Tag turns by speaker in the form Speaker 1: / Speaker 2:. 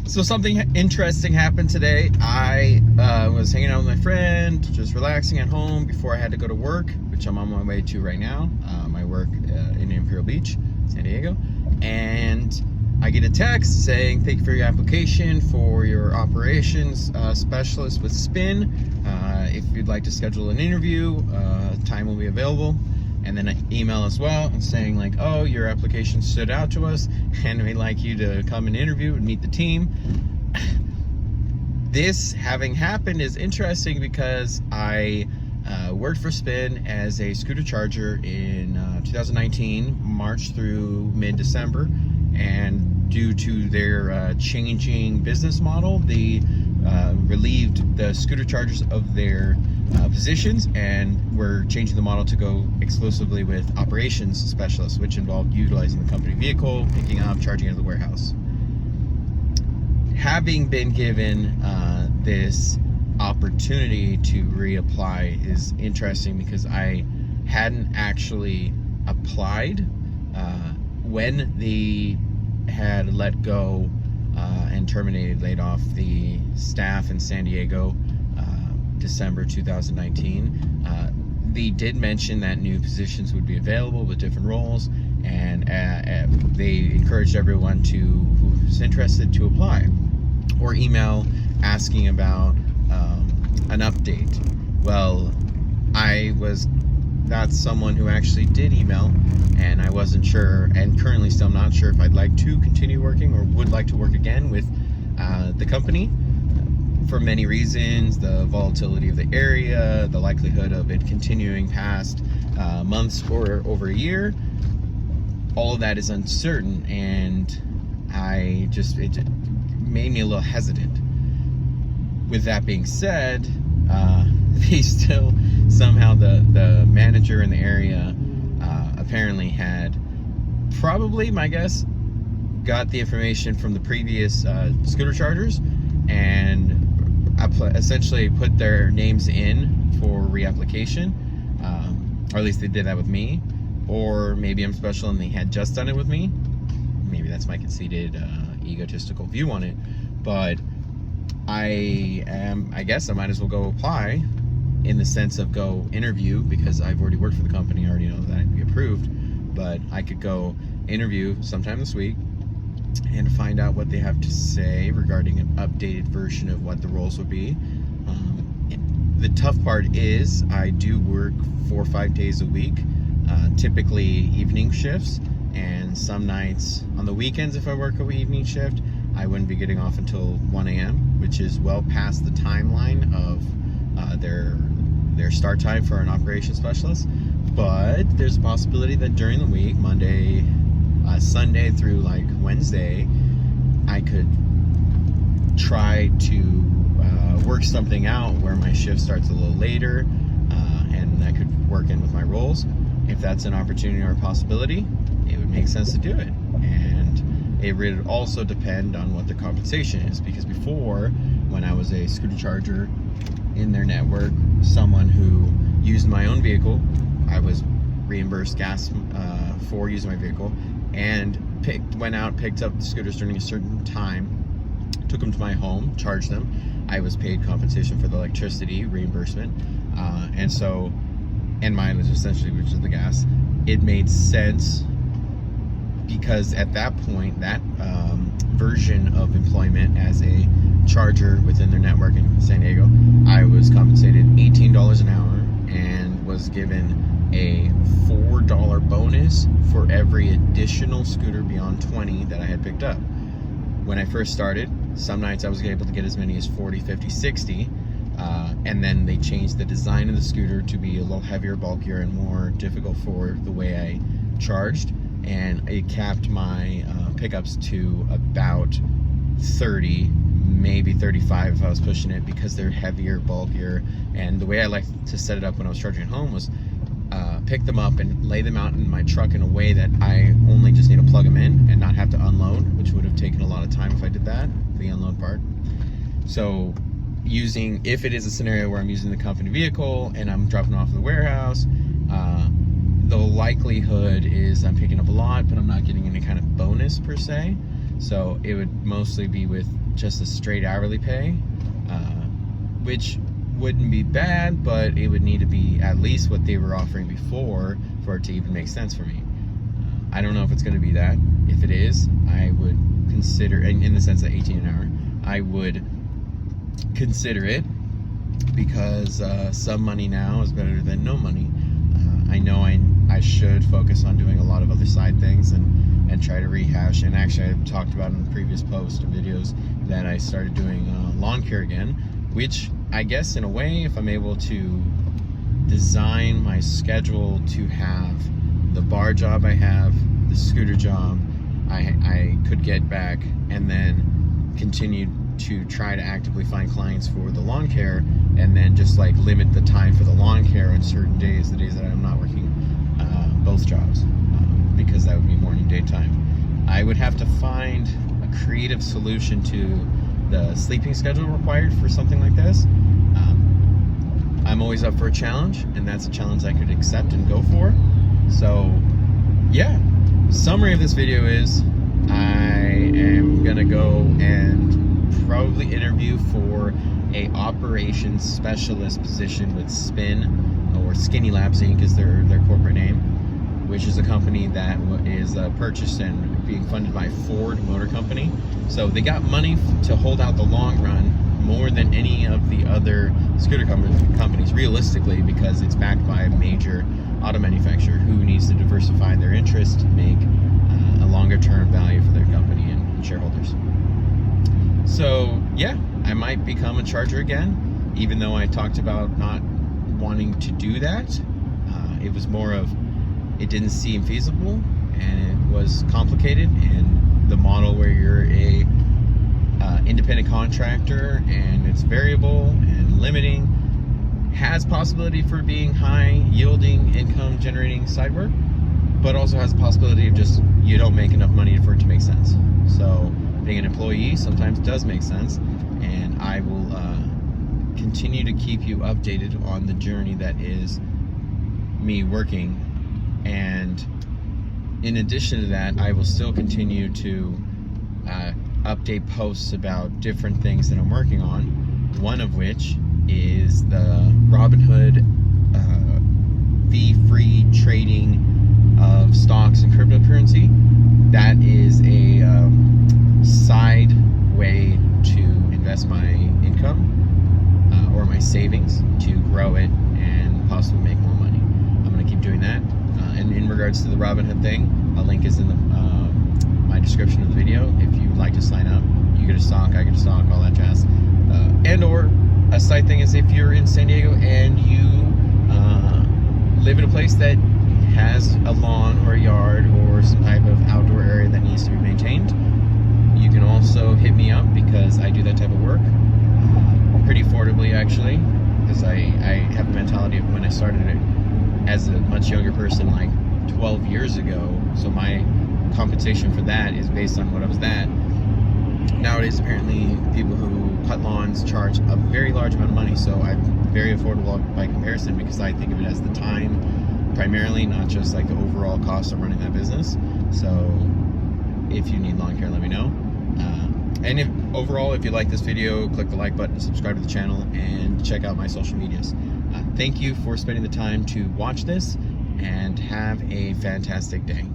Speaker 1: So something interesting happened today. I was hanging out with my friend, just relaxing at home before I had to go to work, which I'm on my way to right now. I work in Imperial Beach, San Diego, and I get a text saying, "Thank you for your application for your operations specialist with Spin. If you'd like to schedule an interview, time will be available." And then an email as well, and saying like, "Oh, your application stood out to us, and we'd like you to come and interview and meet the team." This having happened is interesting because I worked for Spin as a scooter charger in 2019, March through mid-December, and due to their changing business model, they relieved the scooter chargers of their positions, and we're changing the model to go exclusively with operations specialists, which involved utilizing the company vehicle, picking up, charging it at the warehouse. Having been given this opportunity to reapply is interesting because I hadn't actually applied when they had let go and laid off the staff in San Diego December 2019. They did mention that new positions would be available with different roles, and they encouraged everyone who's interested to apply or email asking about an update. Well, that's someone who actually did email, and I wasn't sure, and currently still not sure if I'd like to continue working or would like to work again with the company. For many reasons, the volatility of the area, the likelihood of it continuing past months or over a year, all of that is uncertain, and it made me a little hesitant. With that being said, they still, somehow the manager in the area apparently had, probably, my guess, got the information from the previous scooter chargers, and essentially put their names in for reapplication, or at least they did that with me. Or maybe I'm special and they had just done it with me. Maybe that's my conceited, egotistical view on it. But I guess I might as well go apply, in the sense of go interview, because I've already worked for the company. I already know that I'd be approved, but I could go interview sometime this week and find out what they have to say regarding an updated version of what the roles would be. The tough part is I do work 4 or 5 days a week, typically evening shifts, and some nights on the weekends, if I work an evening shift, I wouldn't be getting off until 1 a.m., which is well past the timeline of their start time for an operations specialist. But there's a possibility that during the week, Monday, Sunday through like Wednesday, I could try to work something out where my shift starts a little later, and I could work in with my roles. If that's an opportunity or a possibility, it would make sense to do it. And it would also depend on what the compensation is, because before, when I was a scooter charger in their network, someone who used my own vehicle, I was reimbursed gas for using my vehicle, and went out, picked up the scooters during a certain time, took them to my home, charged them. I was paid compensation for the electricity reimbursement, and mileage essentially, which is the gas. It made sense because at that point, that version of employment as a charger within their network in San Diego, I was compensated $18 an hour and was given a $4 bonus for every additional scooter beyond 20 that I had picked up. When I first started, some nights I was able to get as many as 40, 50, 60, and then they changed the design of the scooter to be a little heavier, bulkier, and more difficult for the way I charged, and it capped my pickups to about 30, maybe 35 if I was pushing it, because they're heavier, bulkier. And the way I like to set it up when I was charging at home was pick them up and lay them out in my truck in a way that I only just need to plug them in and not have to unload, which would have taken a lot of time if I did that, the unload part. So if it is a scenario where I'm using the company vehicle and I'm dropping off at the warehouse, the likelihood is I'm picking up a lot, but I'm not getting any kind of bonus per se. So it would mostly be with just a straight hourly pay, which wouldn't be bad, but it would need to be at least what they were offering before for it to even make sense for me. I don't know if it's going to be that. If it is, I would consider, in the sense of 18 an hour, I would consider it, because some money now is better than no money. I know I should focus on doing a lot of other side things and try to rehash. And actually, I talked about in previous posts and videos that I started doing lawn care again, which I guess in a way, if I'm able to design my schedule to have the bar job I have, the scooter job, I could get back and then continue to try to actively find clients for the lawn care, and then just like limit the time for the lawn care on certain days, the days that I'm not working both jobs, because that would be morning, daytime. I would have to find a creative solution to the sleeping schedule required for something like this. I'm always up for a challenge, and that's a challenge I could accept and go for. So yeah, summary of this video is I am gonna go and probably interview for a operations specialist position with Spin, or Skinny Labs Inc. is their corporate name, which is a company that is purchased and being funded by Ford Motor Company. So they got money to hold out the long run more than any of the other scooter companies, realistically, because it's backed by a major auto manufacturer who needs to diversify their interests to make a longer term value for their company and shareholders. So yeah, I might become a charger again, even though I talked about not wanting to do that. It was more of, it didn't seem feasible, and it was complicated, and the model where you're a independent contractor and it's variable and limiting has possibility for being high yielding income generating side work, but also has a possibility of just you don't make enough money for it to make sense. So being an employee sometimes does make sense, and I will continue to keep you updated on the journey that is me working. And in addition to that, I will still continue to update posts about different things that I'm working on, one of which is the Robinhood fee-free trading of stocks and cryptocurrency. That is a side way to invest my income or my savings to grow it and possibly make more money. I'm going to keep doing that. And in regards to the Robinhood thing, a link is in the my description of the video. If you'd like to sign up, you get a stock, I get a stock, all that jazz. And or a side thing is, if you're in San Diego and you live in a place that has a lawn or a yard or some type of outdoor area that needs to be maintained, you can also hit me up, because I do that type of work pretty affordably, actually, because I have the mentality of when I started it as a much younger person, like 12 years ago. So my compensation for that is based on what I was that. Nowadays, apparently, people who cut lawns charge a very large amount of money, so I'm very affordable by comparison, because I think of it as the time primarily, not just like the overall cost of running that business. So if you need lawn care, let me know. And if you like this video, click the like button, subscribe to the channel, and check out my social medias. Thank you for spending the time to watch this, and have a fantastic day.